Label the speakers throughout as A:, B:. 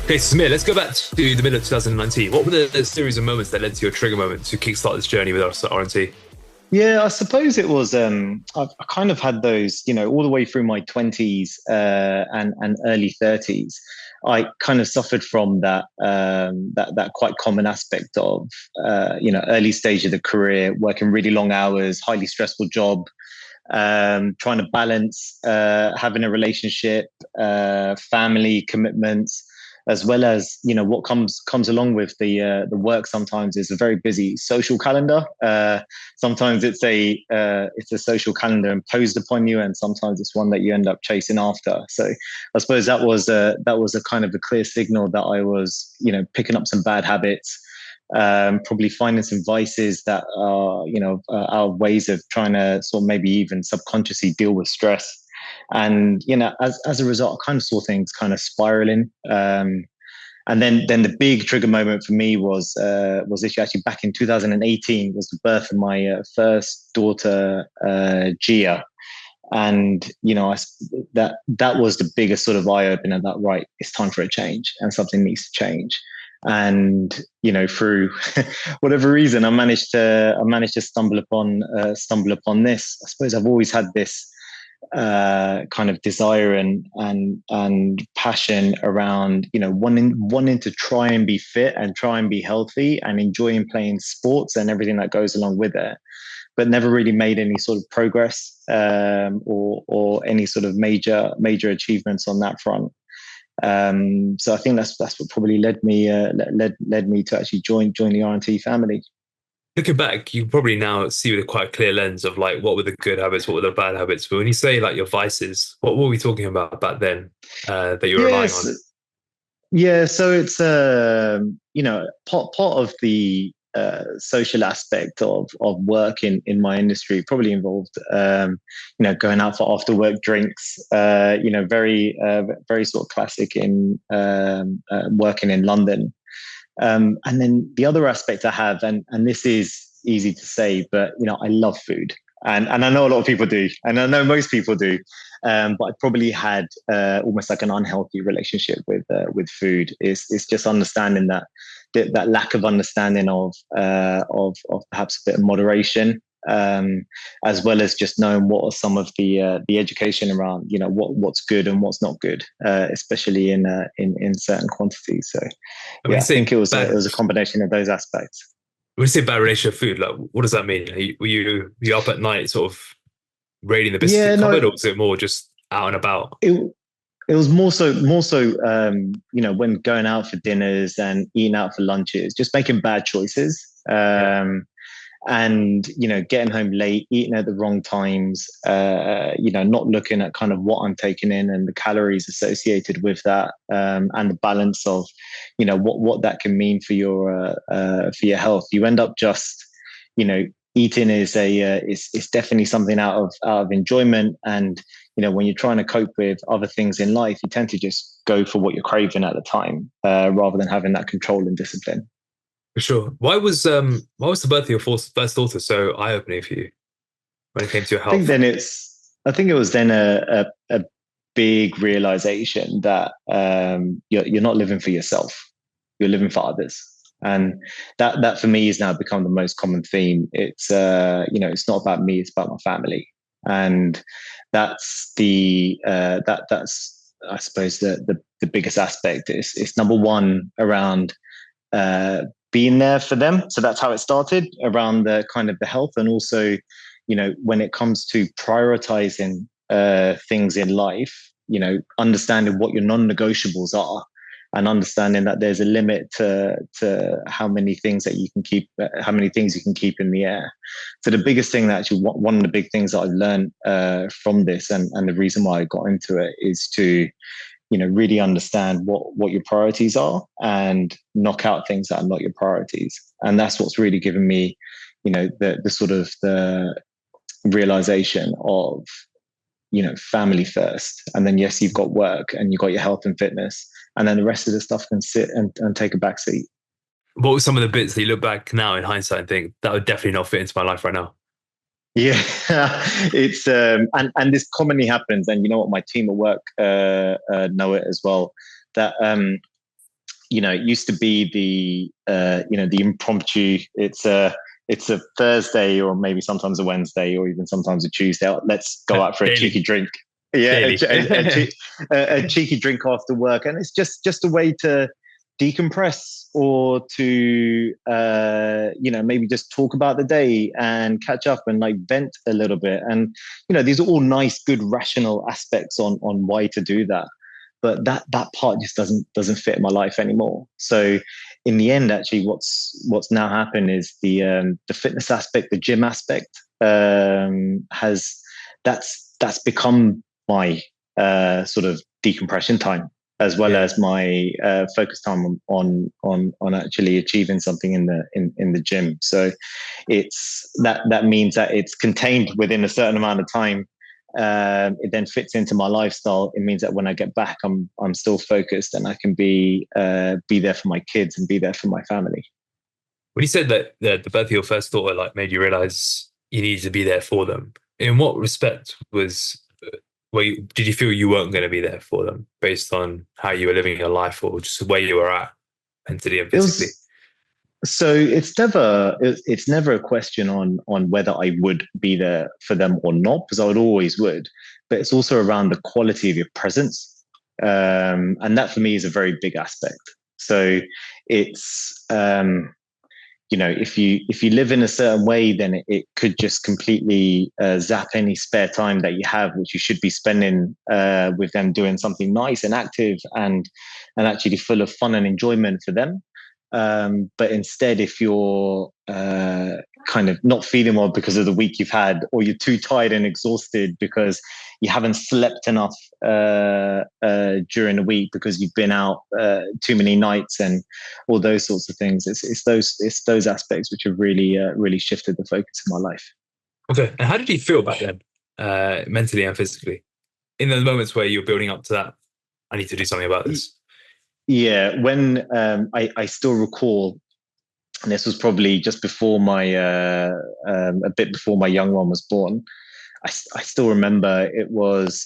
A: Okay, so Sameer, let's go back to the middle of 2019. What were the series of moments that led to your trigger moment to kickstart this journey with us at RNT?
B: Yeah, I suppose it was. I kind of had those, all the way through my twenties and early thirties. I kind of suffered from that quite common aspect of, early stage of the career, working really long hours, highly stressful job, trying to balance having a relationship, family commitments, as well as what comes along with the work. Sometimes is a very busy social calendar. Sometimes it's a social calendar imposed upon you, and sometimes it's one that you end up chasing after. So I suppose that was a kind of a clear signal that I was picking up some bad habits, probably finding some vices that are ways of trying to sort of maybe even subconsciously deal with stress. And as a result, I kind of saw things kind of spiraling. And then the big trigger moment for me was actually back in 2018, was the birth of my first daughter, Gia. And that was the biggest sort of eye opener, that right, it's time for a change and something needs to change. And through whatever reason, I managed to stumble upon this. I suppose I've always had this kind of desire and passion around wanting to try and be fit and try and be healthy and enjoying playing sports and everything that goes along with it, but never really made any sort of progress, or any sort of major achievements on that front. So I think that's what probably led me to actually join the RNT family.
A: Looking back, you probably now see with a quite clear lens of like what were the good habits, what were the bad habits. But when you say like your vices, what were we talking about back then that you were relying
B: Yes,
A: on?
B: yeah. So it's part of the social aspect of work in my industry probably involved going out for after work drinks. Very sort of classic in working in London. And then the other aspect I have, and this is easy to say, but I love food, and I know a lot of people do, and I know most people do, but I probably had almost like an unhealthy relationship with food. It's just understanding that lack of understanding of perhaps a bit of moderation, as well as just knowing what are some of the education around what's good and what's not good, especially in certain quantities. So
A: And when
B: yeah,
A: you
B: I think
A: say
B: it was a combination of those aspects.
A: when you say bad relationship with food, like what does that mean? Were you up at night sort of raiding the biscuit
B: Yeah,
A: cupboard,
B: no,
A: or was it more just out and about?
B: it it was more so when going out for dinners and eating out for lunches, just making bad choices.
A: Yeah.
B: And getting home late, eating at the wrong times, not looking at kind of what I'm taking in and the calories associated with that, and the balance of what that can mean for your health. You end up just you know eating is definitely something out of enjoyment. And when you're trying to cope with other things in life, you tend to just go for what you're craving at the time, rather than having that control and discipline.
A: For sure. Why was the birth of your first daughter so eye-opening for you when it came to your
B: I think
A: health?
B: then I think it was then a big realization that you're not living for yourself, you're living for others. And that for me has now become the most common theme. It's not about me, it's about my family. And that's I suppose the biggest aspect is it's number one around being there for them. So that's how it started, around the kind of the health. And also when it comes to prioritizing things in life, understanding what your non-negotiables are, and understanding that there's a limit to how many things that you can keep, how many things you can keep in the air. So the biggest thing that actually, one of the big things that I've learned from this, and the reason why I got into it, is to really understand what your priorities are and knock out things that are not your priorities. And that's what's really given me the sort of the realization of family first, and then yes, you've got work and you've got your health and fitness, and then the rest of the stuff can sit and take a back seat.
A: What were some of the bits that you look back now in hindsight and think that would definitely not fit into my life right now?
B: Yeah, it's and this commonly happens, and you know what, my team at work know it as well. That it used to be the impromptu. It's a Thursday, or maybe sometimes a Wednesday, or even sometimes a Tuesday. Let's go out for a cheeky drink. Yeah, a cheeky drink after work, and it's just a way to decompress, or to maybe just talk about the day and catch up and like vent a little bit. And these are all nice, good, rational aspects on why to do that. But that part just doesn't fit my life anymore. So in the end, actually, what's now happened is the fitness aspect, the gym aspect, that's become my sort of decompression time, as well as my focus time on actually achieving something in the gym. So it's that means that it's contained within a certain amount of time. It then fits into my lifestyle. It means that when I get back, I'm still focused, and I can be there for my kids and be there for my family.
A: When you said that the birth of your first daughter like made you realize you needed to be there for them, in what respect did you feel you weren't going to be there for them based on how you were living your life, or just where you were at mentally and physically?
B: So it's never a question on whether I would be there for them or not, because I would. But it's also around the quality of your presence, and that for me is a very big aspect. So it's if you live in a certain way, then it could just completely zap any spare time that you have, which you should be spending with them doing something nice and active and actually full of fun and enjoyment for them. But instead, if you're kind of not feeling well because of the week you've had, or you're too tired and exhausted because you haven't slept enough during the week because you've been out too many nights and all those sorts of things, it's those aspects which have really shifted the focus of my life.
A: Okay, and how did you feel back then, mentally and physically, in those moments where you're building up to that? I need to do something about this.
B: Yeah, when I still recall, and this was probably just before a bit before my young one was born. I still remember it was,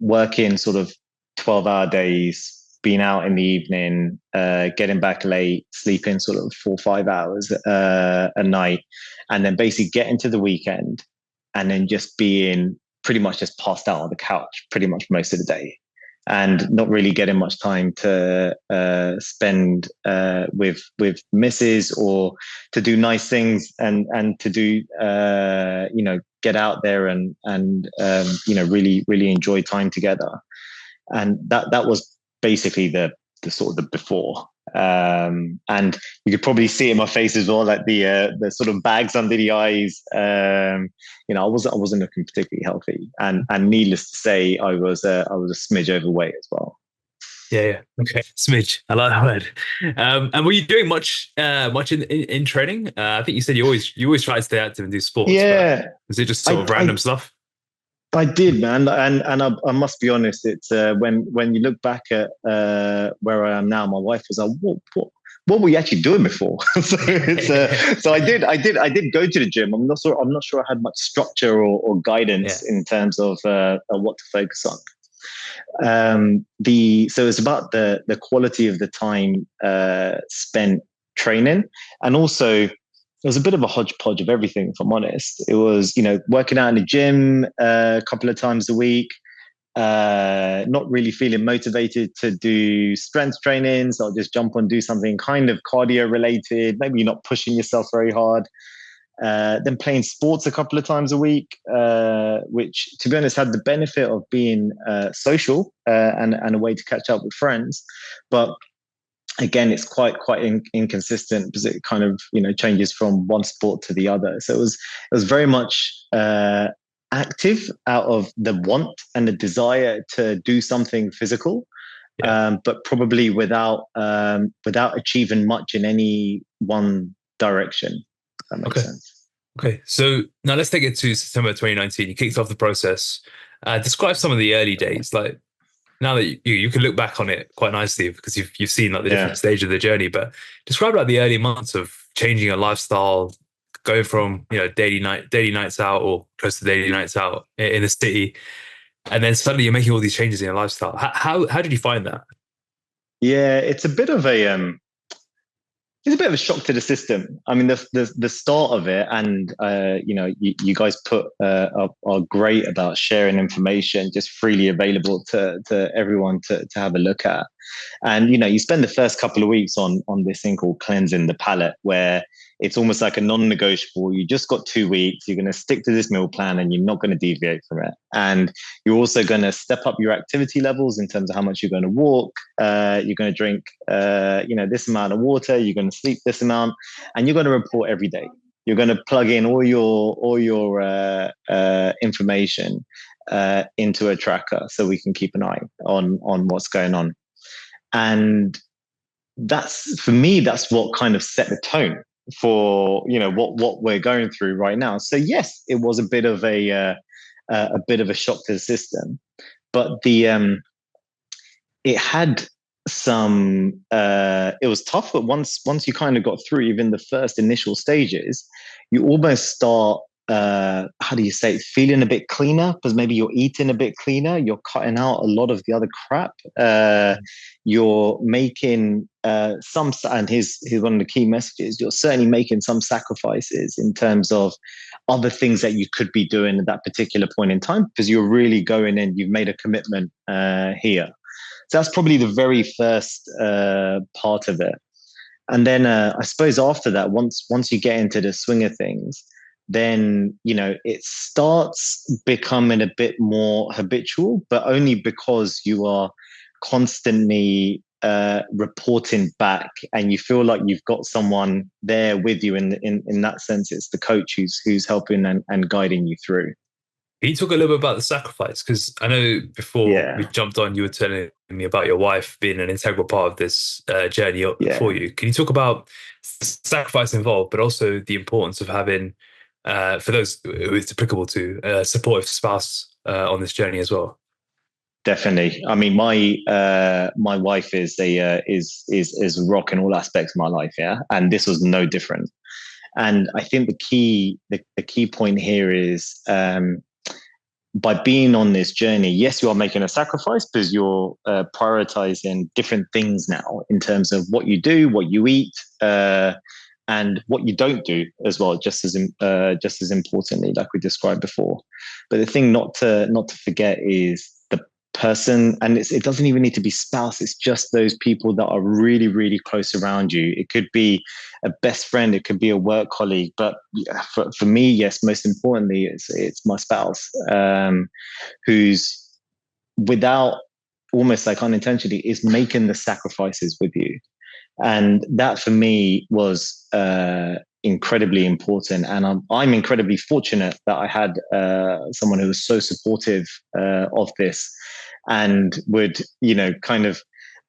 B: working sort of 12-hour days, being out in the evening, getting back late, sleeping sort of 4 or 5 hours a night, and then basically getting to the weekend, and then just being pretty much just passed out on the couch pretty much most of the day, and not really getting much time to spend with missus, or to do nice things and to do get out there and really enjoy time together. And that was basically the sort of the before. And you could probably see it in my face as well, like the sort of bags under the eyes. I wasn't looking particularly healthy, and needless to say, I was a smidge overweight as well.
A: Yeah. Okay. Smidge. I like that word. And were you doing much in training? I think you said you always try to stay active and do sports.
B: Yeah.
A: Is it just sort of random stuff?
B: I did, man, and I must be honest. It's when you look back at where I am now, my wife was like, "What were you actually doing before?" So I did go to the gym. I'm not sure I had much structure or guidance in terms of what to focus on. So it's about the quality of the time spent training, and also it was a bit of a hodgepodge of everything, if I'm honest. It was, working out in the gym a couple of times a week, not really feeling motivated to do strength training. So I'll just jump on, do something kind of cardio related. Maybe you're not pushing yourself very hard. Then playing sports a couple of times a week, which, to be honest, had the benefit of being social and a way to catch up with friends. But again, it's quite inconsistent, because it kind of changes from one sport to the other. So it was very much active out of the want and the desire to do something physical, but probably without achieving much in any one direction. If that makes sense.
A: Okay, so now let's take it to September 2019. You kicked off the process. Describe some of the early days, like. Now that you can look back on it quite nicely, because you've seen like the different stage of the journey, but describe like the early months of changing your lifestyle, going from daily nights out, or close to daily nights out in the city, and then suddenly you're making all these changes in your lifestyle. How did you find that?
B: Yeah, it's a bit of a shock to the system. I mean, the start of it, and you guys are great about sharing information just freely available to everyone to have a look at. And you spend the first couple of weeks on this thing called cleansing the palate, where it's almost like a non-negotiable. You just got 2 weeks. You're going to stick to this meal plan, and you're not going to deviate from it. And you're also going to step up your activity levels in terms of how much you're going to walk. You're going to drink, this amount of water. You're going to sleep this amount, and you're going to report every day. You're going to plug in all your information into a tracker, so we can keep an eye on what's going on. And that's, for me, that's what kind of set the tone for what we're going through right now. So yes, it was a bit of a shock to the system, but it had some it was tough, but once you kind of got through even the first initial stages, you almost start how do you say it, feeling a bit cleaner, because maybe you're eating a bit cleaner, you're cutting out a lot of the other crap, you're making some, and here's one of the key messages, you're certainly making some sacrifices in terms of other things that you could be doing at that particular point in time, because you're really going in, you've made a commitment here. So that's probably the very first part of it. And then I suppose after that, once you get into the swing of things, then it starts becoming a bit more habitual, but only because you are constantly reporting back, and you feel like you've got someone there with you. In that sense, it's the coach who's helping and guiding you through.
A: Can you talk a little bit about the sacrifice? Because I know before we jumped on, you were telling me about your wife being an integral part of this journey for you. Can you talk about the sacrifice involved, but also the importance of having, for those who it's applicable to, a supportive spouse on this journey as well?
B: Definitely. I mean, my wife is a rock in all aspects of my life, yeah, and this was no different. And I think the key point here is, by being on this journey, yes, you are making a sacrifice because you're prioritizing different things now in terms of what you do, what you eat, and what you don't do as well, just as importantly, like we described before. But the thing not to forget is the person, and it doesn't even need to be spouse. It's just those people that are really, really close around you. It could be a best friend, it could be a work colleague, but for me, yes, most importantly, it's my spouse, who's, without, almost like unintentionally, is making the sacrifices with you. And that for me was incredibly important. And I'm incredibly fortunate that I had someone who was so supportive of this, and would, kind of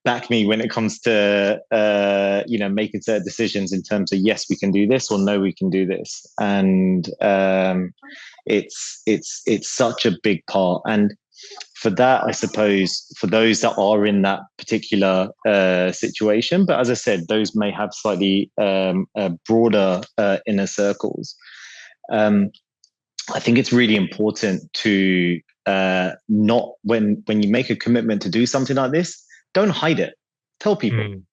B: back me when it comes to, making certain decisions in terms of, yes, we can do this, or no, we can do this. And it's such a big part. And for that, I suppose, for those that are in that particular situation, but as I said, those may have slightly broader inner circles. I think it's really important to not, when you make a commitment to do something like this, don't hide it. Tell people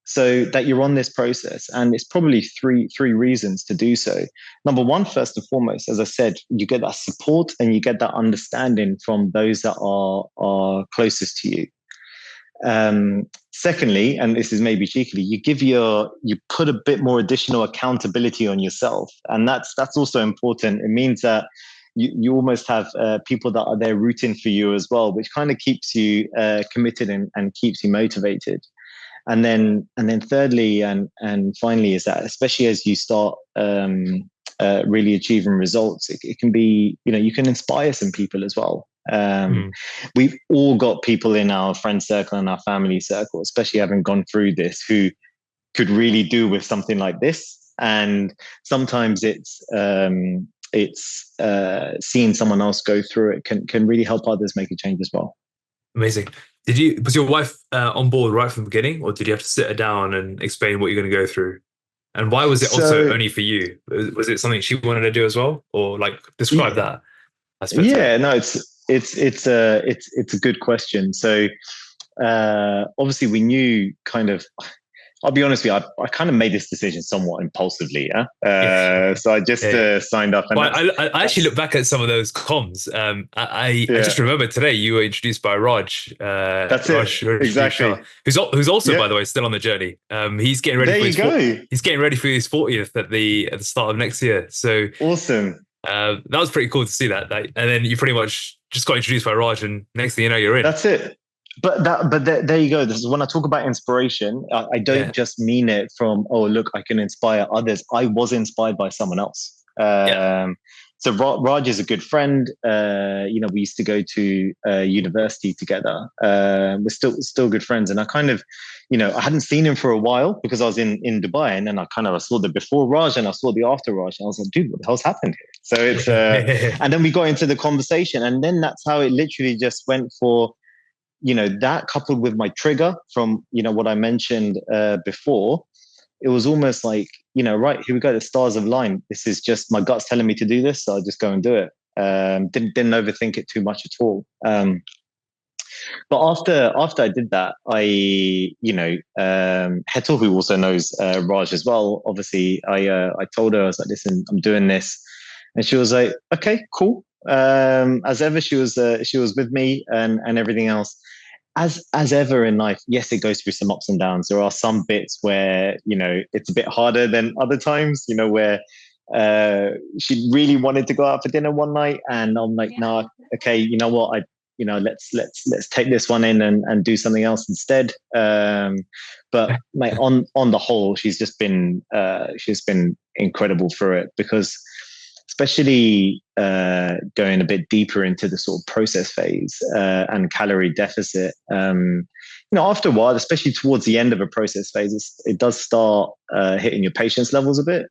B: so that you're on this process. And it's probably three reasons to do so. Number one, first and foremost, as I said, you get that support and you get that understanding from those that are closest to you. Secondly, and this is maybe cheekily, you put a bit more additional accountability on yourself. And that's also important. It means that you almost have people that are there rooting for you as well, which kind of keeps you committed and keeps you motivated. And then thirdly and finally is that, especially as you start really achieving results, it can be, you can inspire some people as well. We've all got people in our friend circle and our family circle, especially having gone through this, who could really do with something like this. And sometimes it's seeing someone else go through it can really help others make a change as well.
A: Amazing. Was your wife on board right from the beginning, or did you have to sit her down and explain what you're going to go through? And why was it also only for you? Was it something she wanted to do as well, or like describe that aspect?
B: Yeah, no, it's a good question. So obviously we knew kind of, I'll be honest with you, I kind of made this decision somewhat impulsively. So I just signed up. And
A: well, I actually look back at some of those comms. I just remember today you were introduced by Raj.
B: That's
A: Raj,
B: it. Exactly.
A: Who's also, by the way, still on the journey. He's getting ready he's getting ready for his 40th at the start of next year. So
B: awesome.
A: That was pretty cool to see that. And then you pretty much just got introduced by Raj, and next thing you know, you're in.
B: That's it. But there you go. This is when I talk about inspiration. I don't just mean it from, oh, look, I can inspire others. I was inspired by someone else. So Raj is a good friend. We used to go to university together. We're still good friends. And I kind of, I hadn't seen him for a while because I was in Dubai, and then I saw the before Raj and I saw the after Raj. And I was like, dude, what the hell's happened here? So it's, and then we got into the conversation, and then that's how it literally just went for, that coupled with my trigger from, what I mentioned before. It was almost like, right, here we go, the stars have aligned. This is just my gut's telling me to do this, so I'll just go and do it. Didn't overthink it too much at all. But after I did that, Hetal, who also knows Raj as well, obviously, I told her, I was like, listen, I'm doing this. And she was like, okay, cool. As ever, she was with me and everything else. As ever in life, yes, it goes through some ups and downs. There are some bits where, it's a bit harder than other times, where she really wanted to go out for dinner one night, and I'm like, no, okay, you know what, let's take this one in and do something else instead. But like on the whole, she's been incredible for it, because especially going a bit deeper into the sort of process phase and calorie deficit. After a while, especially towards the end of a process phase, it does start hitting your patience levels a bit,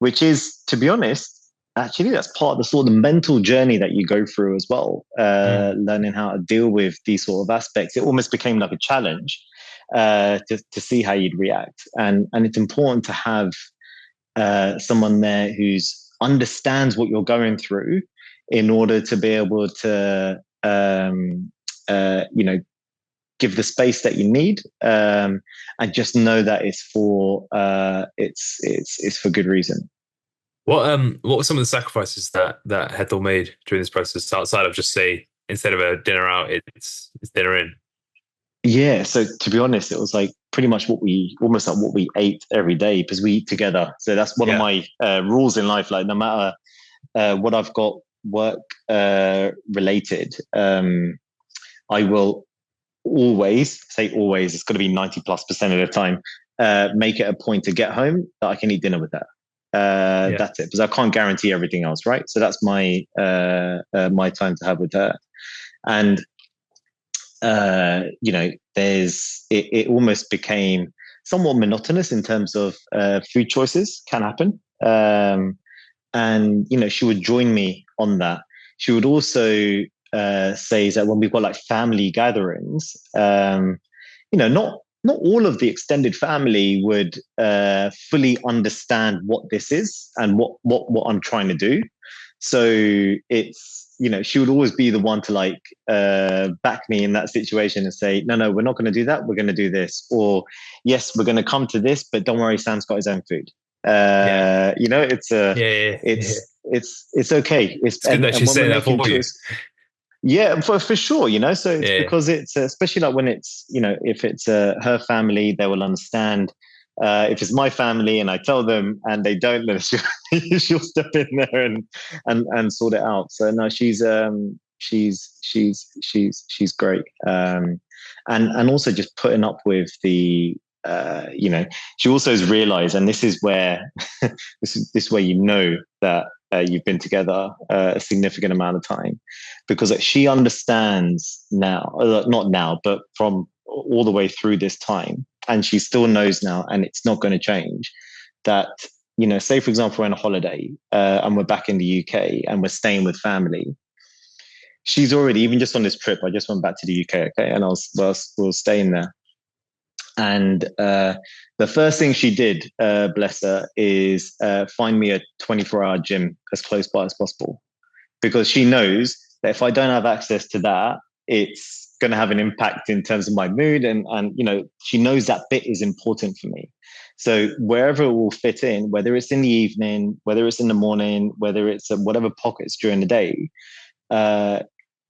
B: which is, to be honest, actually that's part of the sort of mental journey that you go through as well. Learning how to deal with these sort of aspects. It almost became like a challenge to see how you'd react, and it's important to have someone there who's understands what you're going through in order to be able to give the space that you need, and just know that it's for it's for good reason.
A: What were some of the sacrifices that Hetal made during this process, outside of just say, instead of a dinner out, it's dinner in?
B: Yeah, so to be honest, it was like pretty much what we ate every day, because we eat together. So that's one of my rules in life. Like, no matter what I've got work related, I will always, it's got to be 90+% of the time, make it a point to get home that I can eat dinner with her. That's it, because I can't guarantee everything else, right? So that's my my time to have with her. And it almost became somewhat monotonous in terms of food choices can happen. And she would join me on that. She would also say that when we've got like family gatherings, not all of the extended family would fully understand what this is and what I'm trying to do. So it's, she would always be the one to like back me in that situation and say, no, we're not going to do that. We're going to do this. Or yes, we're going to come to this, but don't worry, Sam's got his own food. It's okay.
A: It's good that she's saying that for you.
B: Yeah, for sure, So it's because it's especially like when it's, if it's her family, they will understand. If it's my family and I tell them and they don't, then she'll step in there and sort it out. So no, she's great. And also just putting up with the, she also has realized, and this is where this is where that you've been together a significant amount of time, because she understands now, not now, but from all the way through this time, and she still knows now, and it's not going to change, that, say for example, we're on a holiday and we're back in the UK and we're staying with family. She's already, even just on this trip, I just went back to the UK, okay, and I was staying there. And the first thing she did, bless her, is find me a 24-hour gym as close by as possible, because she knows that if I don't have access to that, it's going to have an impact in terms of my mood. And, she knows that bit is important for me. So wherever it will fit in, whether it's in the evening, whether it's in the morning, whether it's at whatever pockets during the day,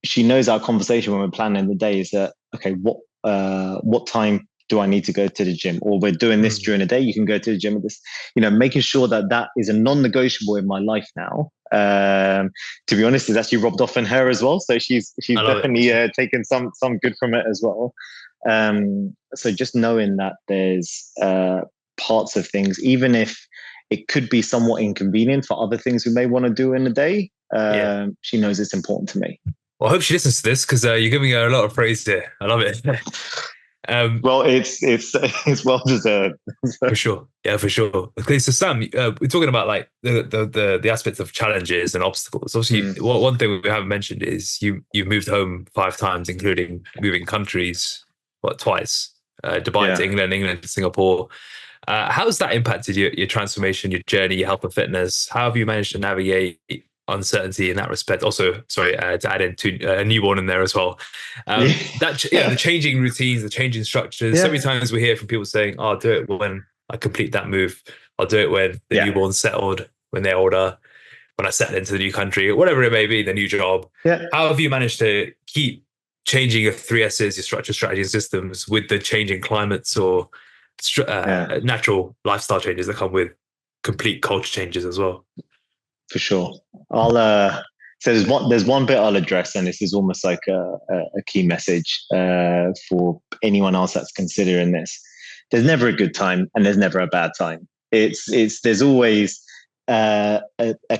B: she knows our conversation when we're planning the day is that, okay, what time do I need to go to the gym? Or we're doing this during the day, you can go to the gym with this, making sure that is a non-negotiable in my life now. To be honest, it's actually rubbed off on her as well. So she's definitely taken some good from it as well. So just knowing that there's parts of things, even if it could be somewhat inconvenient for other things we may want to do in the day, she knows it's important to me.
A: Well, I hope she listens to this, because you're giving her a lot of praise here. I love it.
B: Well, it's well deserved.
A: For sure. Yeah, for sure. Okay, so Sam, we're talking about like the aspects of challenges and obstacles. Obviously, one thing we haven't mentioned is you moved home 5 times, including moving countries, twice, Dubai to England to Singapore. How has that impacted your transformation, your journey, your health and fitness? How have you managed to navigate uncertainty in that respect? Also, sorry, to add in a newborn in there as well. The changing routines, the changing structures. So many times we hear from people saying, "I'll do it when I complete that move. I'll do it when the newborn's settled, when they're older, when I settle into the new country, whatever it may be, the new job." How have you managed to keep changing your 3 S's, your structure, strategy, and systems with the changing climates or natural lifestyle changes that come with complete culture changes as well?
B: For sure. So there's one bit I'll address, and this is almost like a key message for anyone else that's considering this. There's never a good time, and there's never a bad time. There's always a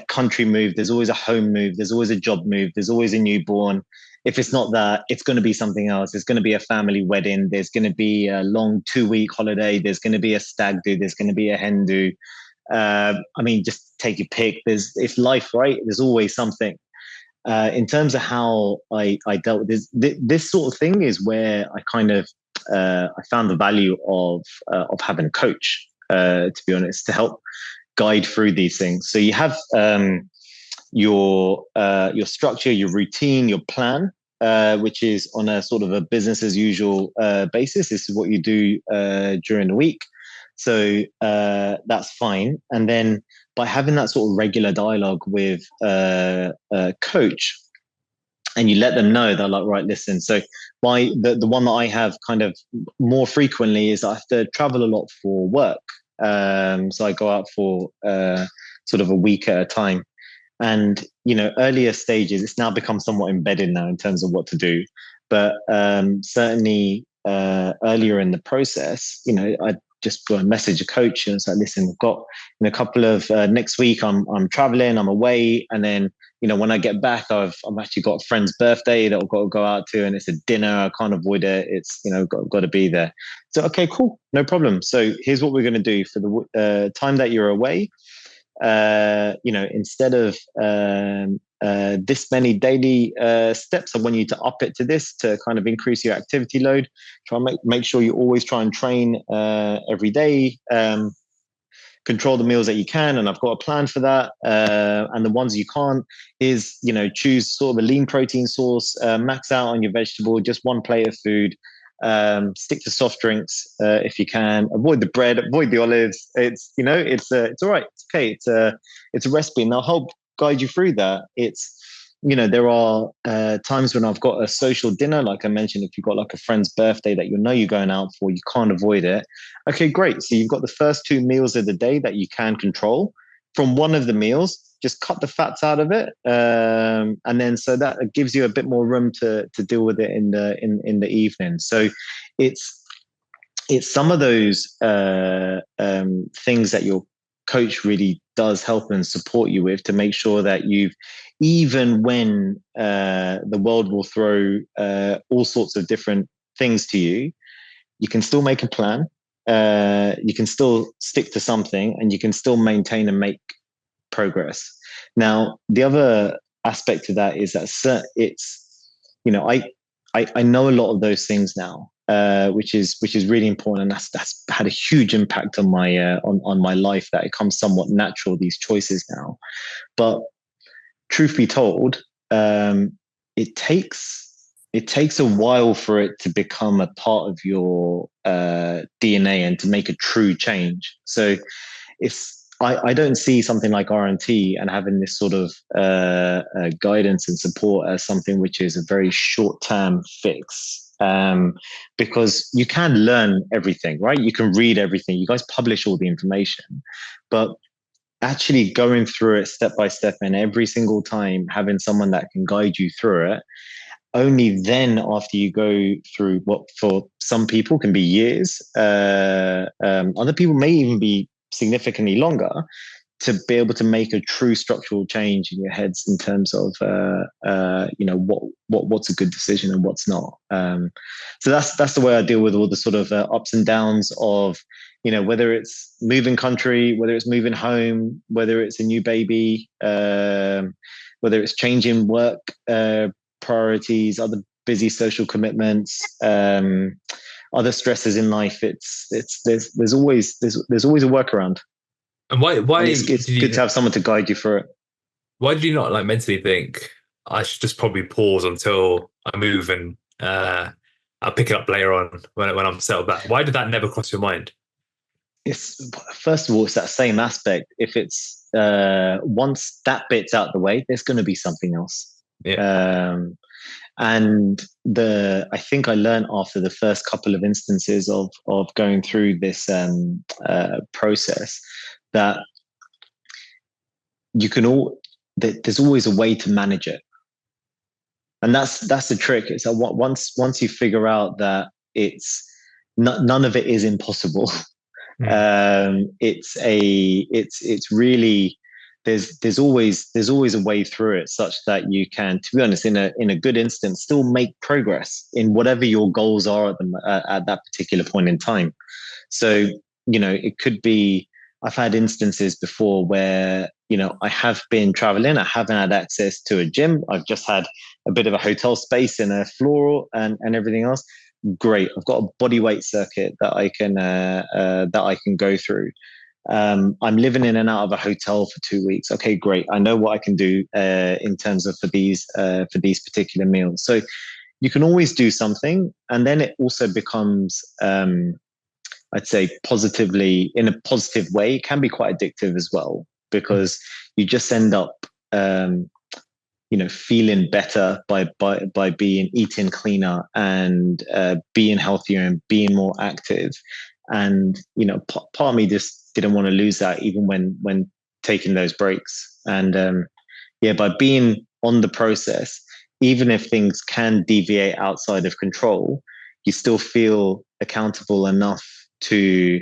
B: country move. There's always a home move. There's always a job move. There's always a newborn. If it's not that, it's going to be something else. There's going to be a family wedding. There's going to be a long 2-week holiday. There's going to be a stag do. There's going to be a hen do. Just take your pick. It's life, right? There's always something. In terms of how I dealt with this sort of thing is where I kind of I found the value of having a coach, to be honest, to help guide through these things. So you have your structure, your routine, your plan, which is on a sort of a business as usual basis. This is what you do during the week. So that's fine. And then by having that sort of regular dialogue with a coach, and you let them know, they're like, right, listen. So the one that I have kind of more frequently is I have to travel a lot for work. So I go out for sort of a week at a time. And, earlier stages, it's now become somewhat embedded now in terms of what to do. But certainly earlier in the process, I just message a coach and it's like, listen, we've got a couple of next week I'm traveling, I'm away, and then when I get back, I've actually got a friend's birthday that I've got to go out to, and it's a dinner. I can't avoid it. It's got to be there. So okay, cool, no problem. So here's what we're going to do for the time that you're away. Instead of this many daily steps, I want you to up it to this to kind of increase your activity load. Try and make sure you always try and train every day. Control the meals that you can, and I've got a plan for that. And the ones you can't is, choose sort of a lean protein source, max out on your vegetable, just one plate of food. Stick to soft drinks if you can. Avoid the bread, avoid the olives. It's all right. It's okay. It's a recipe, and I'll help guide you through that. It's there are times when I've got a social dinner, like I mentioned. If you've got like a friend's birthday that you're going out for, you can't avoid it. Okay, great. So you've got the first 2 meals of the day that you can control. From one of the meals, just cut the fats out of it, and then so that gives you a bit more room to deal with it in the evening. So it's some of those things that your coach really does help and support you with, to make sure that even when the world will throw all sorts of different things to you, you can still make a plan. You can still stick to something, and you can still maintain and make progress. Now, the other aspect to that is that it's, I know a lot of those things now, which is really important, and that's had a huge impact on my on my life. That it comes somewhat natural, these choices now. But truth be told, it takes it takes a while for it to become a part of your DNA and to make a true change. So I don't see something like RNT and having this sort of guidance and support as something which is a very short-term fix. Because you can learn everything, right? You can read everything. You guys publish all the information, but actually going through it step by step and every single time having someone that can guide you through it, only then after you go through what for some people can be years, other people may even be significantly longer, to be able to make a true structural change in your heads in terms of what's a good decision and what's not. So that's the way I deal with all the sort of ups and downs of, whether it's moving country, whether it's moving home, whether it's a new baby, whether it's changing work priorities, other busy social commitments, other stresses in life. There's always a workaround.
A: And why
B: and it's good to have someone to guide you through it.
A: Why did you not like mentally think I should just probably pause until I move and I'll pick it up later on when I'm settled back? Why did that never cross your mind?
B: First of all, it's that same aspect. If it's once that bit's out the way, there's going to be something else.
A: Yeah.
B: And I think I learned after the first couple of instances of going through this process that there's always a way to manage it. And that's the trick. It's that once you figure out that it's none of it is impossible. It's really, there's always a way through it, such that you can, to be honest, in a good instance, still make progress in whatever your goals are at that particular point in time. So, it could be, I've had instances before where, I have been traveling, I haven't had access to a gym, I've just had a bit of a hotel space and a floor and everything else. Great, I've got a body weight circuit that I can go through. I'm living in and out of a hotel for 2 weeks. Okay, great. I know what I can do in terms of for these particular meals. So you can always do something, and then it also becomes, I'd say, positively, in a positive way, it can be quite addictive as well, because you just end up, feeling better by eating cleaner and being healthier and being more active. And part of me just didn't want to lose that, even when taking those breaks. And by being on the process, even if things can deviate outside of control, you still feel accountable enough to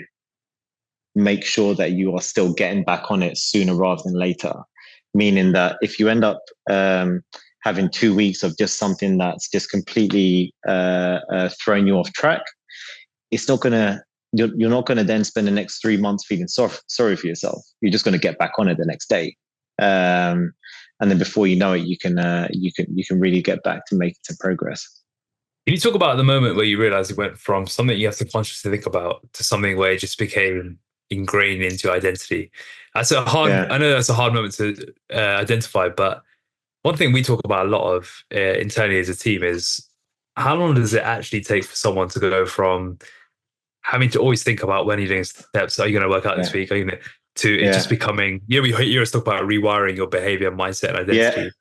B: make sure that you are still getting back on it sooner rather than later. Meaning that if you end up having 2 weeks of just something that's just completely thrown you off track, it's not gonna. You're not going to then spend the next 3 months feeling sorry for yourself. You're just going to get back on it the next day, and then before you know it, you can really get back to making some progress.
A: Can you talk about the moment where you realized it went from something you have to consciously think about to something where it just became ingrained into your identity? That's a hard. Yeah. I know that's a hard moment to identify, but one thing we talk about a lot of internally as a team is how long does it actually take for someone to go from having to always think about when you're doing steps, are you going to work out this week? Are you going to it just becoming, we hear us talk about rewiring your behavior, mindset, and identity,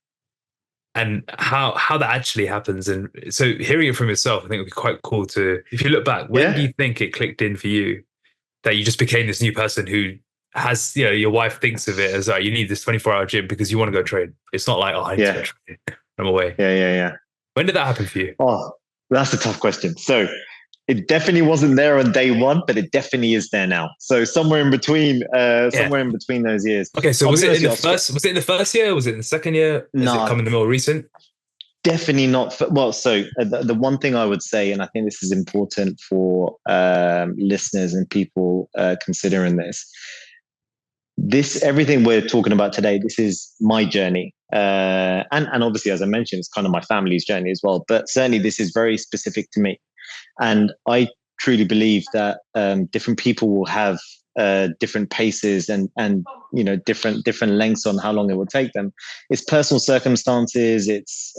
A: and how that actually happens. And so hearing it from yourself, I think it would be quite cool to, if you look back, when do you think it clicked in for you that you just became this new person who has, your wife thinks of it as you need this 24-hour gym because you want to go train. It's not like, I need to go train. I'm away.
B: Yeah.
A: When did that happen for you?
B: Oh, that's a tough question. So it definitely wasn't there on day one, but it definitely is there now. So somewhere in between those years.
A: Okay, so was it in the first year? Was it in the second year?
B: No,
A: Has it come in the more recent?
B: Definitely not. Well, so the one thing I would say, and I think this is important for listeners and people considering this, everything we're talking about today, this is my journey. And obviously, as I mentioned, it's kind of my family's journey as well. But certainly this is very specific to me. And I truly believe that different people will have different paces and different lengths on how long it will take them. It's personal circumstances. There's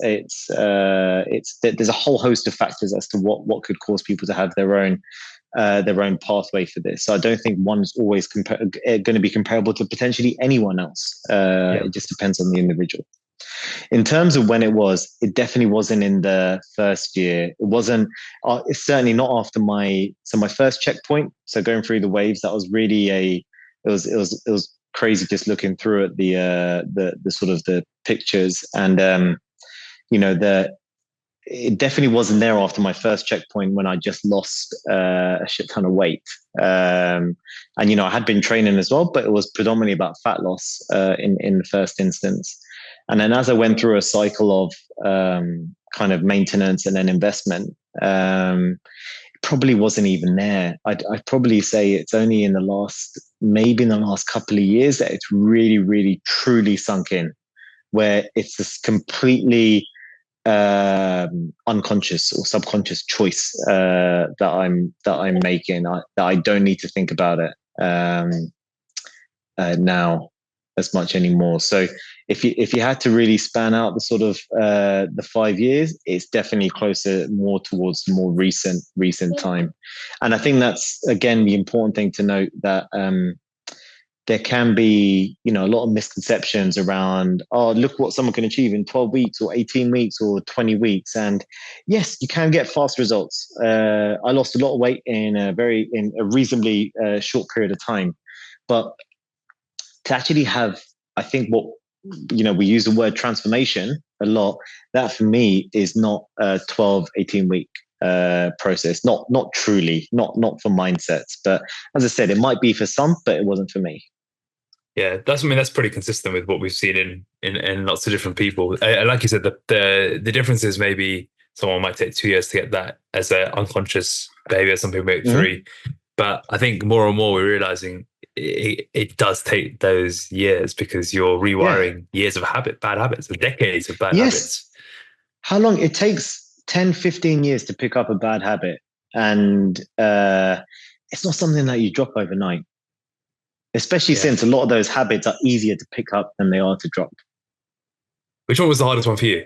B: a whole host of factors as to what could cause people to have their own pathway for this. So I don't think one's always going to be comparable to potentially anyone else. It just depends on the individual. In terms of when it definitely wasn't in the first year. It wasn't. It's certainly not after my first checkpoint. So going through the waves, that was really it was crazy just looking through at the sort of the pictures, and it definitely wasn't there after my first checkpoint when I just lost a shit ton of weight. And I had been training as well, but it was predominantly about fat loss in the first instance. And then as I went through a cycle of kind of maintenance and then investment, it probably wasn't even there. I'd probably say it's only in the last couple of years that it's really, really, truly sunk in, where it's this completely unconscious or subconscious choice that I'm making. That I don't need to think about it now as much anymore. So if you had to really span out the sort of the 5 years, it's definitely closer more towards more recent time. And I think that's again the important thing to note, that there can be a lot of misconceptions around, look what someone can achieve in 12 weeks or 18 weeks or 20 weeks. And yes, you can get fast results. I lost a lot of weight in a reasonably short period of time, but to actually have, I think we use the word transformation a lot. That for me is not a 12, 18 week process. Not truly, not for mindsets. But as I said, it might be for some, but it wasn't for me.
A: Yeah, that's pretty consistent with what we've seen in lots of different people. Like you said, the difference is maybe someone might take 2 years to get that as an unconscious behavior. Some people make 3, but I think more and more we're realizing it does take those years, because you're rewiring years of bad habits, or decades of bad habits.
B: How long it takes? 10, 15 years to pick up a bad habit, and it's not something that you drop overnight. Especially since a lot of those habits are easier to pick up than they are to drop.
A: Which one was the hardest one for you?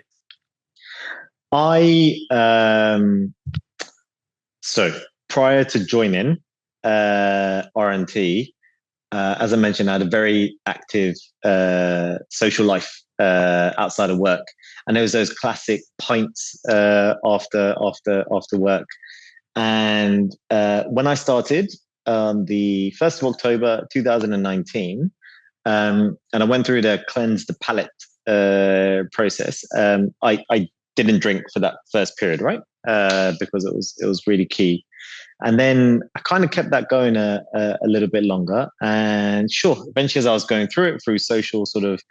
B: So prior to joining RNT, as I mentioned, I had a very active social life outside of work, and there was those classic pints after work. And when I started, the 1st of October 2019, and I went through the cleanse the palate process. I didn't drink for that first period, right? Because it was really key. And then I kind of kept that going a little bit longer. And sure, eventually as I was going through it, through social sort of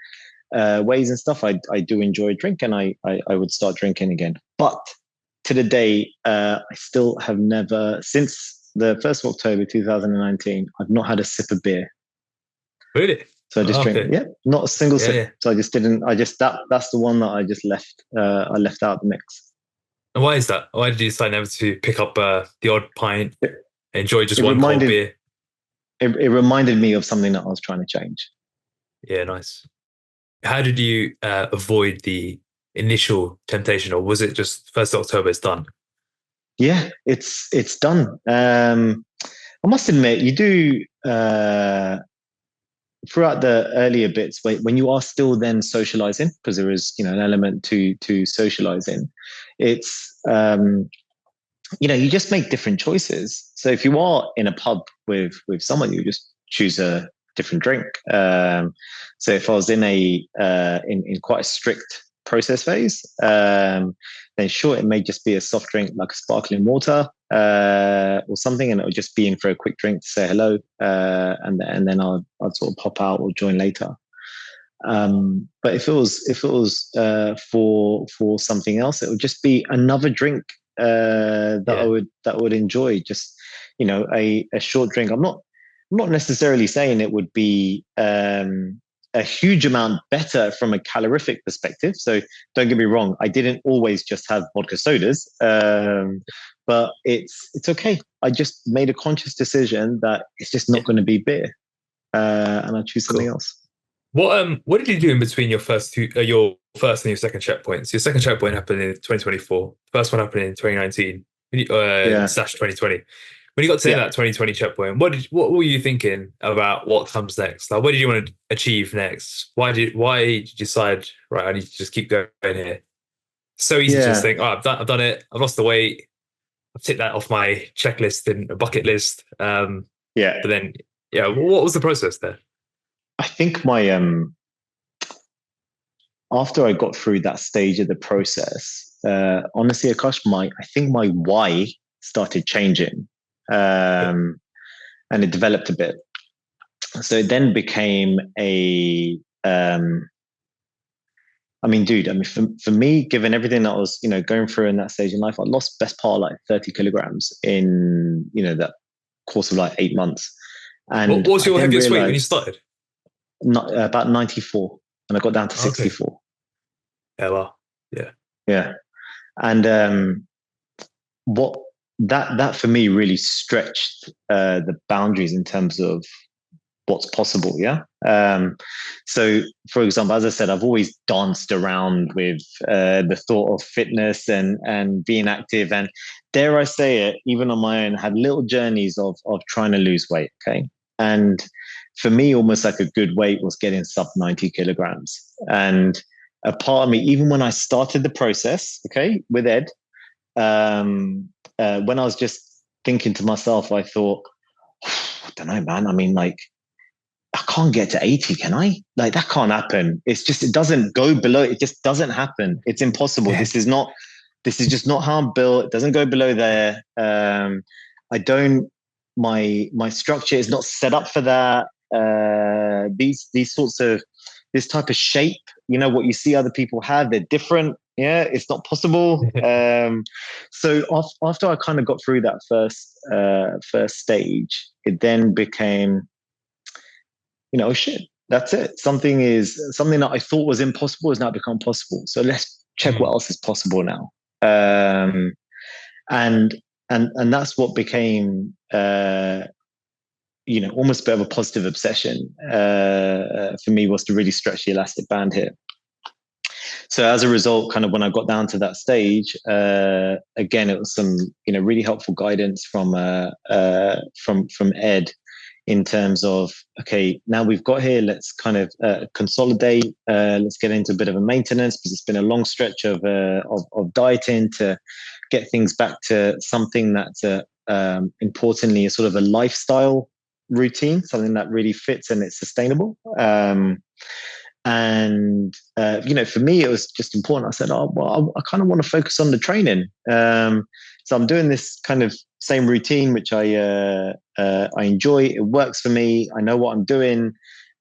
B: ways and stuff, I do enjoy a drink, and I would start drinking again. But to the day, I still have never, since the 1st of October 2019, I've not had a sip of beer.
A: Really?
B: So I just drink, not a single sip. Yeah. So that's the one that I just left. I left out the mix.
A: And why is that? Why did you decide never to pick up the odd pint, enjoy just one cold beer?
B: It reminded me of something that I was trying to change.
A: Yeah, nice. How did you avoid the initial temptation, or was it just 1st of October, it's done?
B: Yeah, it's done. I must admit, you do throughout the earlier bits when you are still then socializing, because there is an element to socializing. It's you just make different choices. So if you are in a pub with someone, you just choose a different drink. So if I was in in quite a strict process phase, then sure, it may just be a soft drink like a sparkling water or something, and it would just be in for a quick drink to say hello, and then I'd sort of pop out or join later. But if it was for something else, it would just be another drink that I would enjoy. Just a short drink. I'm not necessarily saying it would be a huge amount better from a calorific perspective. So don't get me wrong, I didn't always just have vodka sodas, but it's okay. I just made a conscious decision that it's just not going to be beer, and I choose something else.
A: What did you do in between your first and your second checkpoints? Your second checkpoint happened in 2024. First one happened in 2019, slash 2020. When you got to that 2020 checkpoint, what were you thinking about what comes next? Like, what did you want to achieve next? Why did you decide, right, I need to just keep going here? So easy to just think, oh, I've done it. I've lost the weight. I've ticked that off my checklist and a bucket list. But then, what was the process there?
B: I think my after I got through that stage of the process, honestly, Akash, I think my why started changing. And it developed a bit. So it then became for me, given everything that I was, going through in that stage in life, I lost best part like 30 kilograms in, that course of like 8 months. And
A: what was your heaviest weight when you started?
B: About 94, and I got down to 64.
A: Yeah, well, yeah.
B: Yeah. And what that for me really stretched the boundaries in terms of what's possible. So for example, as I said, I've always danced around with the thought of fitness and being active, and dare I say it, even on my own, had little journeys of trying to lose weight. And for me, almost like a good weight was getting sub 90 kilograms. And a part of me, even when I started the process, with Ed, when I was just thinking to myself, I thought, I don't know, man. I mean, like, I can't get to 80, can I? Like, that can't happen. It doesn't go below. It just doesn't happen. It's impossible. Yeah. This is just not how I'm built. It doesn't go below there. My structure is not set up for that. This type of shape, what you see other people have, they're different. Yeah, it's not possible. So after I kind of got through that first stage, it then became, oh shit, that's it. Something that I thought was impossible has now become possible. So let's check what else is possible now. And that's what became, almost a bit of a positive obsession for me, was to really stretch the elastic band here. So as a result, kind of when I got down to that stage, again, it was some, really helpful guidance from Ed in terms of, okay, now we've got here, let's kind of consolidate, let's get into a bit of a maintenance, because it's been a long stretch of dieting to get things back to something that's importantly a sort of a lifestyle routine, something that really fits and it's sustainable. And for me, it was just important. I said, I kind of want to focus on the training. So I'm doing this kind of same routine, which I enjoy. It works for me. I know what I'm doing.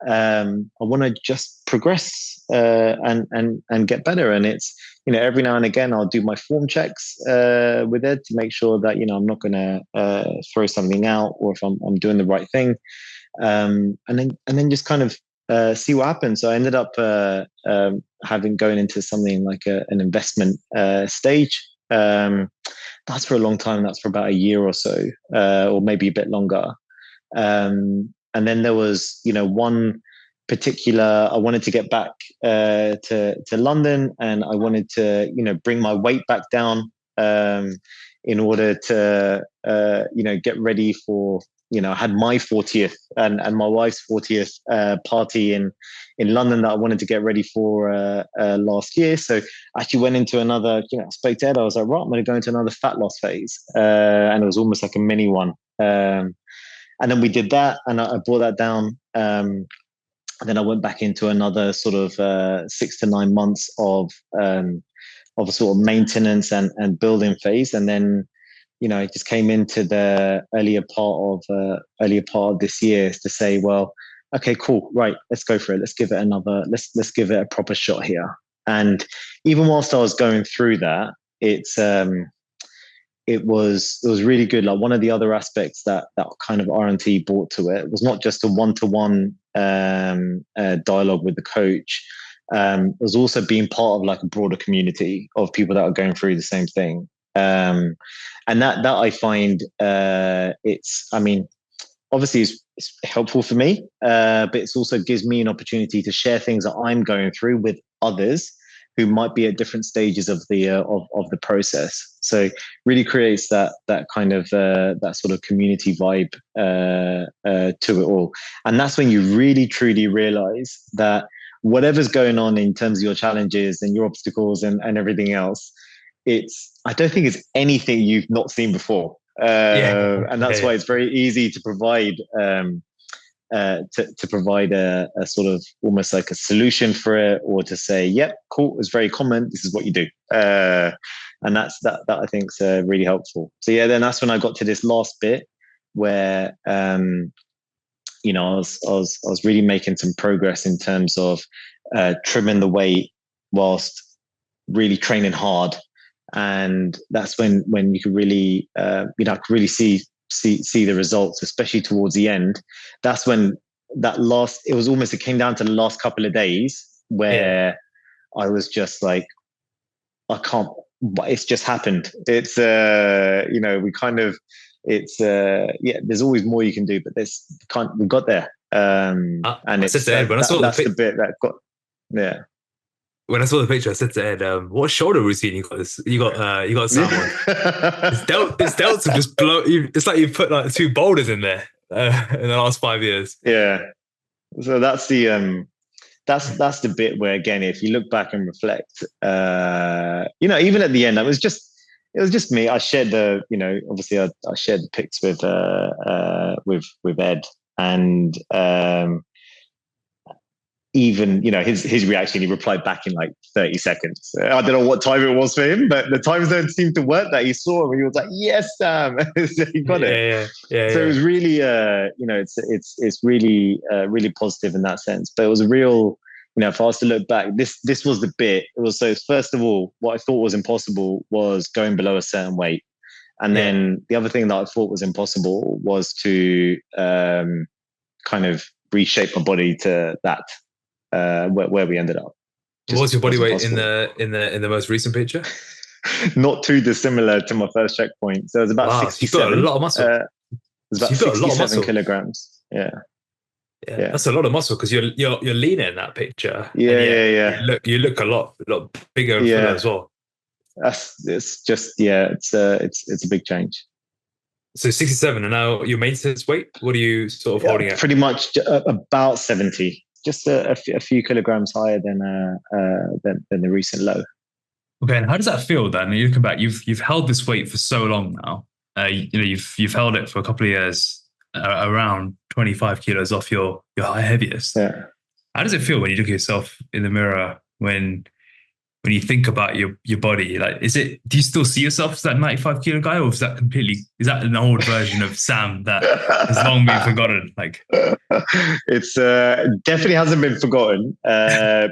B: I want to just progress and get better. And it's, every now and again, I'll do my form checks with Ed to make sure that, I'm not going to throw something out, or if I'm doing the right thing. And then just kind of see what happens. So I ended up going into something like an investment stage. That's for a long time. That's for about a year or so, or maybe a bit longer. And then there was, one particular, I wanted to get back to London, and I wanted to, bring my weight back down in order to, get ready for, I had my 40th and my wife's 40th party in London that I wanted to get ready for last year. So I actually went into another, I spoke to Ed, I was like, right, I'm going to go into another fat loss phase. And it was almost like a mini one. And then we did that, and I brought that down. And then I went back into another sort of 6 to 9 months of a sort of maintenance and building phase. And then, I just came into the earlier part of this year to say, well, okay, cool, right, let's go for it. Let's give it let's give it a proper shot here. And even whilst I was going through that, it's it was really good. Like one of the other aspects that kind of RNT brought to it was not just a one-to-one dialogue with the coach. It was also being part of like a broader community of people that are going through the same thing. And that I find obviously it's helpful for me, but it also gives me an opportunity to share things that I'm going through with others who might be at different stages of the process. So really creates that kind of that sort of community vibe to it all. And that's when you really truly realize that whatever's going on in terms of your challenges and your obstacles and everything else, I don't think it's anything you've not seen before. And that's why it's very easy to provide to provide a sort of almost like a solution for it, or to say, yep, cool, it's very common, this is what you do. And that I think is really helpful. So yeah, then that's when I got to this last bit where I was really making some progress in terms of trimming the weight whilst really training hard. And that's when you could really I could really see the results, especially towards the end. That's when it came down to the last couple of days where I was just like, I can't, it's just happened. It's there's always more you can do, but we got there. And it's the bit that got,
A: when I saw the picture, I said to Ed, "What shoulder routine you got? You got someone. His delts have just blown. It's like you've put like 2 boulders in there in the last 5 years."
B: Yeah. So that's the that's the bit where, again, if you look back and reflect, even at the end, it was just me. I shared obviously I shared the pics with Ed, and even his reaction, he replied back in like 30 seconds. I don't know what time it was for him, but the times don't seem to work that he saw him. He was like, "Yes, Sam." He got it. So it was really it's really really positive in that sense. But it was a real, if I was to look back, this was the bit. It was, so first of all, what I thought was impossible was going below a certain weight. And then the other thing that I thought was impossible was to kind of reshape my body to that where we ended up.
A: What was your body weight in the most recent picture?
B: Not too dissimilar to my first checkpoint. So it was about 67.
A: You've got a lot of muscle.
B: It was about 67 kilograms. Yeah,
A: that's a lot of muscle, because you're leaner in that picture.
B: Yeah.
A: You look a lot bigger and fuller as well.
B: It's a big change.
A: So 67, and now your maintenance weight, what are you sort of holding at?
B: Pretty much about 70. Just a few kilograms higher than the recent low.
C: Okay, and how does that feel then? You looking back, you've held this weight for so long now. You've held it for a couple of years, around 25 kilos off your heaviest.
B: Yeah.
C: How does it feel when you look at yourself in the mirror, when you think about your body? Like, do you still see yourself as that 95 kilo guy, or is that an old version of Sam that has long been forgotten? Like,
B: it's definitely hasn't been forgotten,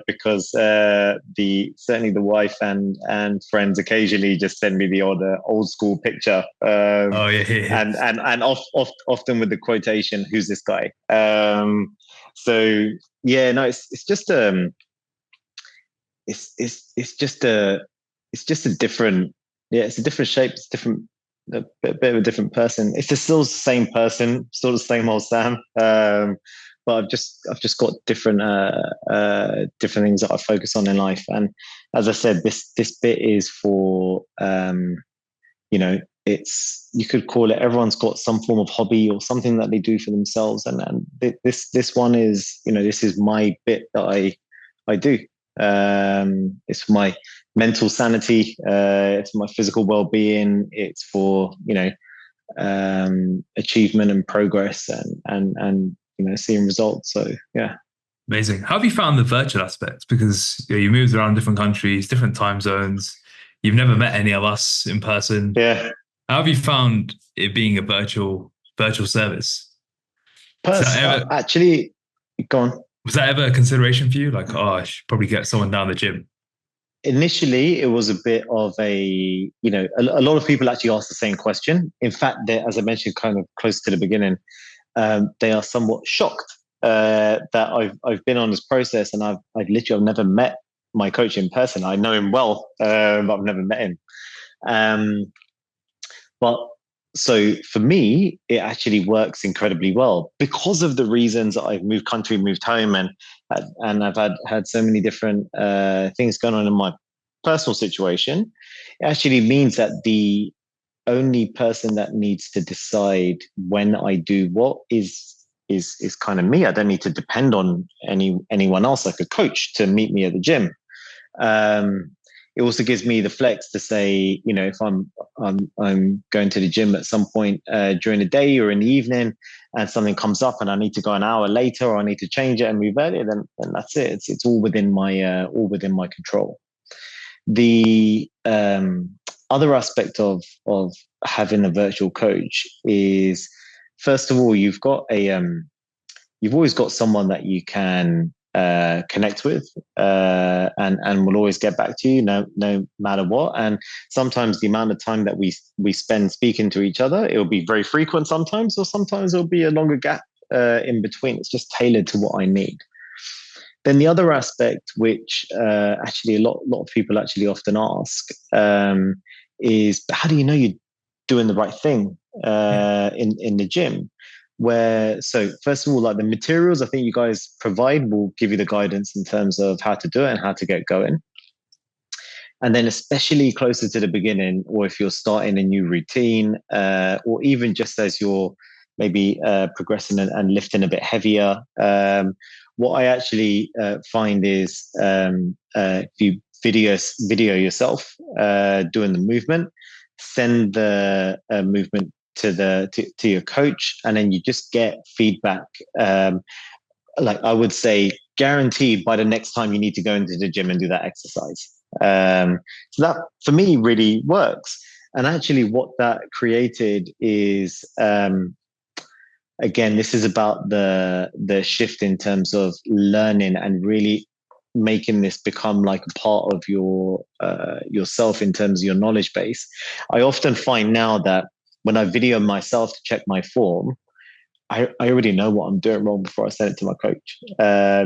B: because certainly the wife and friends occasionally just send me the odd old school picture. And often with the quotation, "Who's this guy?" So yeah, no, it's just it's just a different, it's a different shape. It's a bit of a different person. It's still the same person, still the same old Sam. But I've just got different things that I focus on in life. And as I said, this bit is for it's, you could call it, everyone's got some form of hobby or something that they do for themselves. And this one is, this is my bit that I do. It's for my mental sanity, it's for my physical well-being, it's for achievement and progress and seeing results. So yeah.
C: Amazing. How have you found the virtual aspects? Because you moved around different countries, different time zones. You've never met any of us in person.
B: Yeah.
C: How have you found it being a virtual service?
B: Actually, go on.
C: Was that ever a consideration for you? Like, I should probably get someone down the gym.
B: initially, it was a bit of a lot of people actually ask the same question. In fact, as I mentioned, kind of close to the beginning, they are somewhat shocked that I've been on this process, and I've never met my coach in person. I know him well, but I've never met him. But so for me, it actually works incredibly well because of the reasons that I've moved country, moved home, and I've had so many different things going on in my personal situation. It actually means that the only person that needs to decide when I do what is kind of me. I don't need to depend on anyone else like a coach to meet me at the gym. It also gives me the flex to say, if I'm going to the gym at some point during the day or in the evening, and something comes up and I need to go an hour later, or I need to change it and move earlier, then that's it. It's all within my control. The other aspect of having a virtual coach is, first of all, you've always got someone that you can connect with, and will always get back to you no matter what. And sometimes the amount of time that we spend speaking to each other, it'll be very frequent sometimes, or sometimes it'll be a longer gap in between. It's just tailored to what I need. Then the other aspect, which actually a lot of people actually often ask, is how do you know you're doing the right thing in the gym? So first of all, like the materials I think you guys provide will give you the guidance in terms of how to do it and how to get going. And then especially closer to the beginning, or if you're starting a new routine, or even just as you're maybe progressing and lifting a bit heavier, what I actually find is if you video yourself doing the movement, send the movement to your coach, and then you just get feedback. Like I would say, guaranteed by the next time you need to go into the gym and do that exercise. So that for me really works. And actually, what that created is, again, this is about the shift in terms of learning and really making this become like a part of yourself in terms of your knowledge base. I often find now that when I video myself to check my form, I already know what I'm doing wrong before I send it to my coach,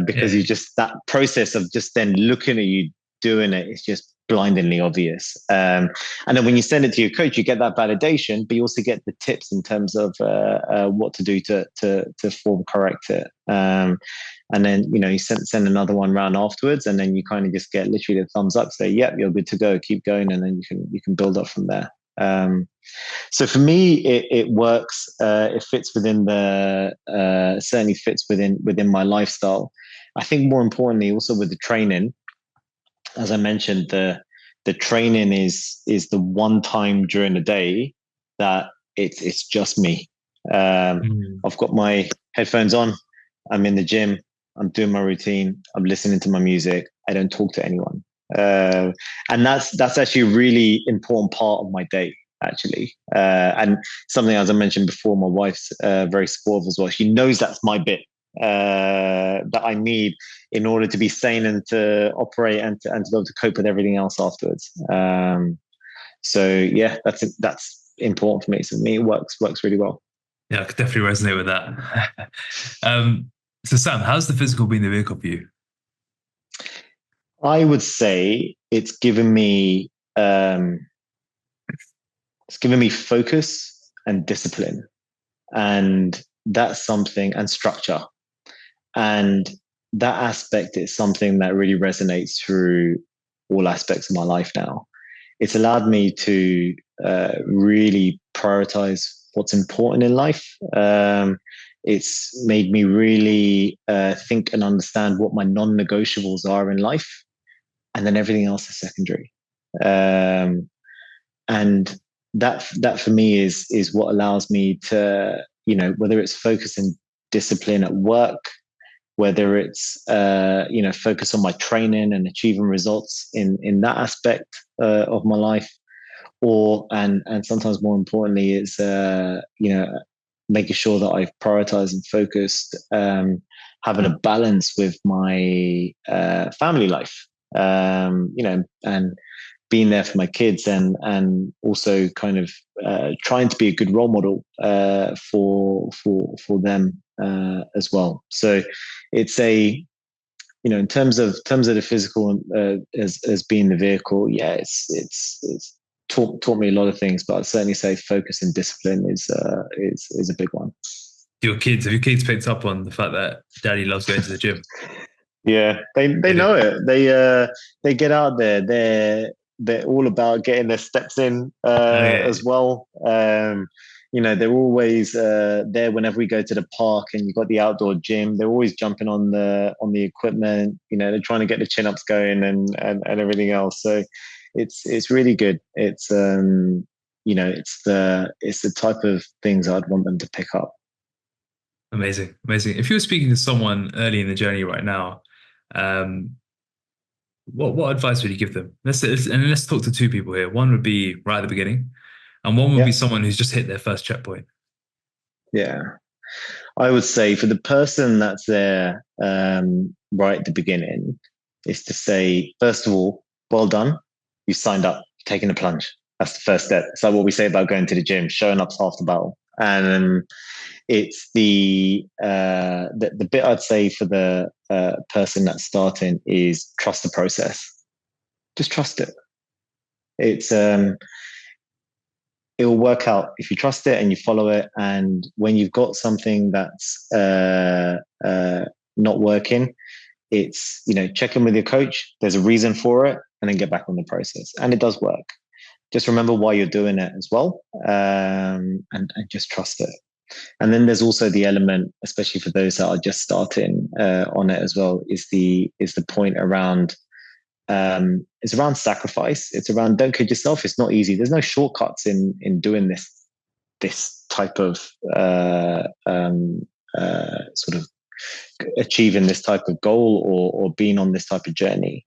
B: because you just, that process of just then looking at you doing it is just blindingly obvious. And then when you send it to your coach, you get that validation, but you also get the tips in terms of what to do to form correct it. And then, you send another one round afterwards, and then you kind of just get literally the thumbs up, say, yep, you're good to go, keep going. And then you can build up from there. So for me, it works. It fits within certainly fits within my lifestyle. I think more importantly, also with the training, as I mentioned, the training is the one time during the day that it's just me. I've got my headphones on. I'm in the gym. I'm doing my routine. I'm listening to my music. I don't talk to anyone. And that's actually a really important part of my day, actually. And something, as I mentioned before, my wife's very supportive as well. She knows that's my bit that I need in order to be sane and to operate and to be able to cope with everything else afterwards. So yeah, that's important for me. So for me, it works really well.
C: Yeah, I could definitely resonate with that. So Sam, how's the physical been the vehicle for you?
B: I would say it's given me focus and discipline, and that's something, and structure. And that aspect is something that really resonates through all aspects of my life now. It's allowed me to really prioritize what's important in life. It's made me really think and understand what my non-negotiables are in life, and then everything else is secondary. And that for me is what allows me to, whether it's focus and discipline at work, whether it's focus on my training and achieving results in that aspect of my life, or and sometimes more importantly is making sure that I've prioritized and focused, having a balance with my family life. and being there for my kids, and also kind of trying to be a good role model for them as well. So it's in terms of the physical as being the vehicle, it's taught me a lot of things, but I'd certainly say focus and discipline is a big one.
C: Have your kids picked up on the fact that daddy loves going to the gym?
B: Yeah, they know it. They get out there. They're all about getting their steps in as well. They're always there whenever we go to the park and you've got the outdoor gym. They're always jumping on the equipment. They're trying to get the chin ups going and everything else. So it's really good. It's it's the type of things I'd want them to pick up.
C: Amazing. If you were speaking to someone early in the journey right now, what advice would you give them? Let's talk to two people here. One would be right at the beginning, and one would be someone who's just hit their first checkpoint.
B: Yeah, I would say for the person that's there right at the beginning, is to say, first of all, well done. You signed up, taking the plunge. That's the first step. It's like what we say about going to the gym. Showing up's half the battle. And it's the bit I'd say for the person that's starting is trust the process. Just trust it. It's it will work out if you trust it and you follow it. And when you've got something that's not working, it's check in with your coach. There's a reason for it, and then get back on the process. And it does work. Just remember why you're doing it as well, and just trust it. And then there's also the element, especially for those that are just starting on it as well, is the point around it's around sacrifice. It's around don't kid yourself. It's not easy. There's no shortcuts in doing this type of sort of achieving this type of goal or being on this type of journey.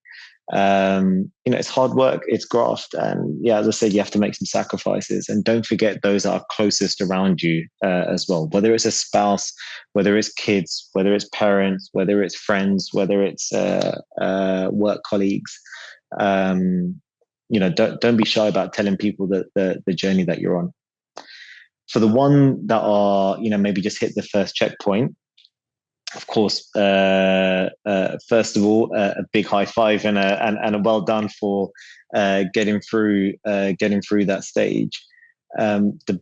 B: It's hard work, it's graft, and as I said, you have to make some sacrifices, and don't forget those that are closest around you as well, whether it's a spouse, whether it's kids, whether it's parents, whether it's friends, whether it's work colleagues. Don't be shy about telling people that the journey that you're on. For the one that are maybe just hit the first checkpoint, of course, first of all, a big high five and a well done for getting through that stage. The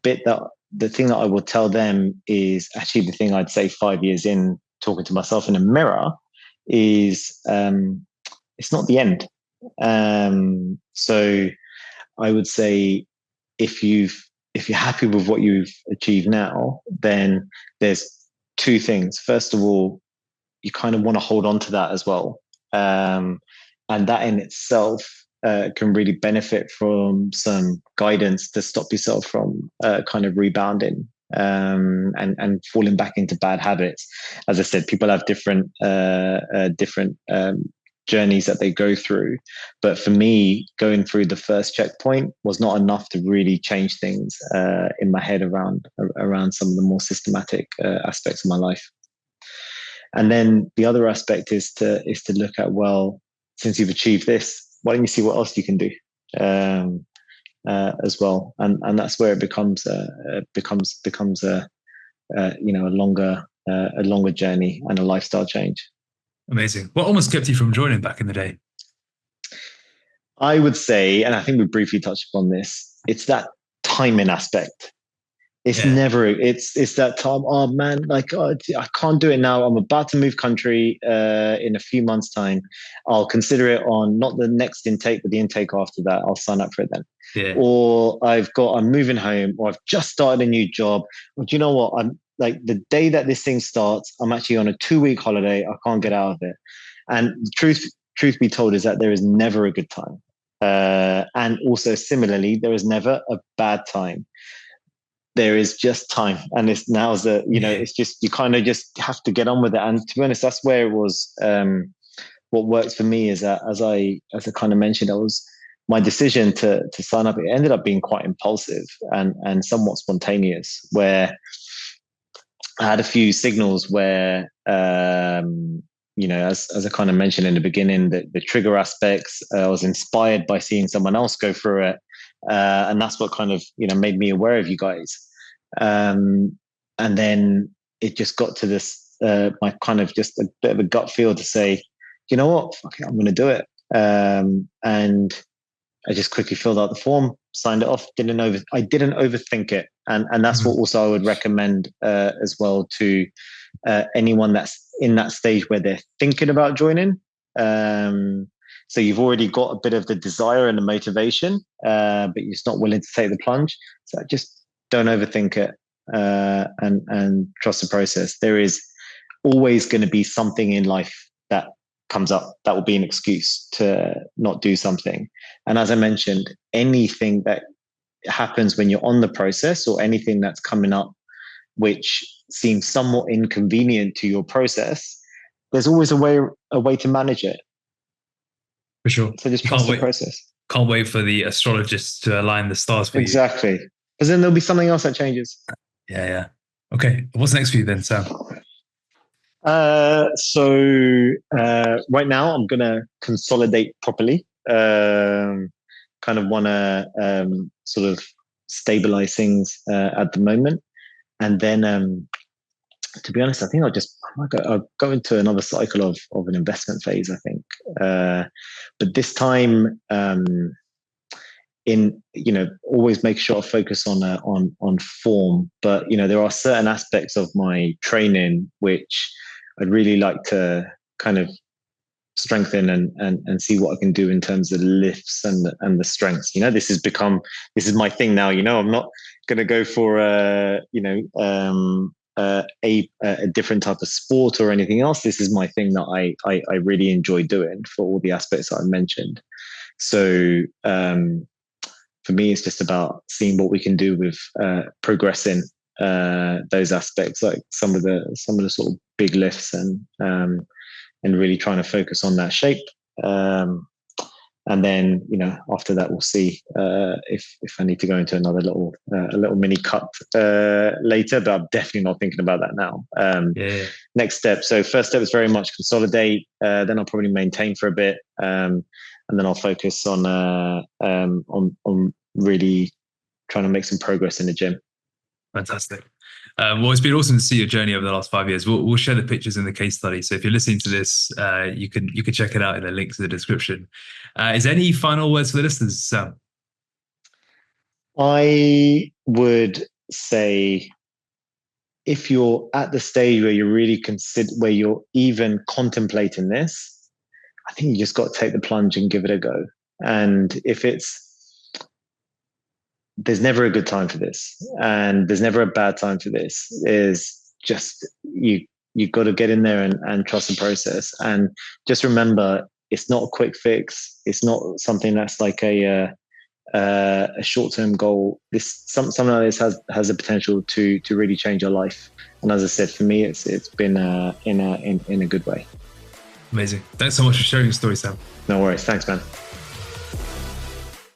B: thing that I will tell them is actually the thing I'd say 5 years in, talking to myself in a mirror, is it's not the end. So I would say if you're happy with what you've achieved now, then there's two things. First of all, you kind of want to hold on to that as well. And that in itself can really benefit from some guidance to stop yourself from kind of rebounding and falling back into bad habits. As I said, people have different journeys that they go through. But for me, going through the first checkpoint was not enough to really change things in my head around some of the more systematic aspects of my life. And then the other aspect is to look at, well, since you've achieved this, why don't you see what else you can do as well? And that's where it becomes a longer journey and a lifestyle change.
C: Amazing. What almost kept you from joining back in the day?
B: I would say, and I think we briefly touched upon this, it's that timing aspect. It's it's that time. Oh man, I can't do it now. I'm about to move country in a few months' time. I'll consider it on not the next intake, but the intake after that. I'll sign up for it then. Yeah. Or I'm moving home, or I've just started a new job. Or do you know what? I'm like, the day that this thing starts, I'm actually on a 2-week holiday. I can't get out of it. And the truth be told is that there is never a good time. And also similarly, there is never a bad time. There is just time. And it's just, you kind of just have to get on with it. And to be honest, that's where it was, what works for me is that as I kind of mentioned, my decision to sign up, it ended up being quite impulsive and somewhat spontaneous, where I had a few signals where as I kind of mentioned in the beginning, the trigger aspects, I was inspired by seeing someone else go through it. And that's what kind of, made me aware of you guys. And then it just got to this, my kind of just a bit of a gut feel to say, you know what, fuck it, I'm going to do it. And I just quickly filled out the form, signed it off, I didn't overthink it. And that's what also I would recommend as well to anyone that's in that stage where they're thinking about joining. So you've already got a bit of the desire and the motivation, but you're just not willing to take the plunge. So just don't overthink it and trust the process. There is always going to be something in life that comes up that will be an excuse to not do something. And as I mentioned, anything that happens when you're on the process or anything that's coming up which seems somewhat inconvenient to your process, there's always a way to manage it.
C: For sure.
B: So just trust the process.
C: Can't wait for the astrologist to align the stars for you.
B: Exactly. Because then there'll be something else that changes.
C: Yeah. Okay. What's next for you then, Sam?
B: So right now I'm going to consolidate properly. Kind of want to sort of stabilize things at the moment. And then, to be honest, I think I'll go into another cycle of an investment phase, I think. But this time, always make sure I focus on form. But, there are certain aspects of my training which I'd really like to kind of strengthen and see what I can do in terms of the lifts and the strengths. This is my thing now. I'm not going to go for a different type of sport or anything else. This is my thing that I really enjoy doing for all the aspects that I mentioned. So for me, it's just about seeing what we can do with progressing those aspects, like some of the sort of big lifts and really trying to focus on that shape. And then, after that, we'll see if I need to go into another little mini cut later, but I'm definitely not thinking about that now. Next step. So first step is very much consolidate. Then I'll probably maintain for a bit. And then I'll focus on really trying to make some progress in the gym.
C: Fantastic. Well, it's been awesome to see your journey over the last 5 years. We'll share the pictures in the case study. So if you're listening to this, you can check it out in the links in the description. Is there any final words for the listeners, Sam?
B: I would say if you're at the stage where you're really where you're even contemplating this, I think you just got to take the plunge and give it a go. And there's never a good time for this, and there's never a bad time for this. Is just you've got to get in there and trust the process, and just remember it's not a quick fix. It's not something that's like a short-term goal. Something like this has the potential to really change your life. And as I said, for me, it's been in a good way.
C: Amazing. Thanks so much for sharing your story, Sam.
B: No worries. Thanks, man.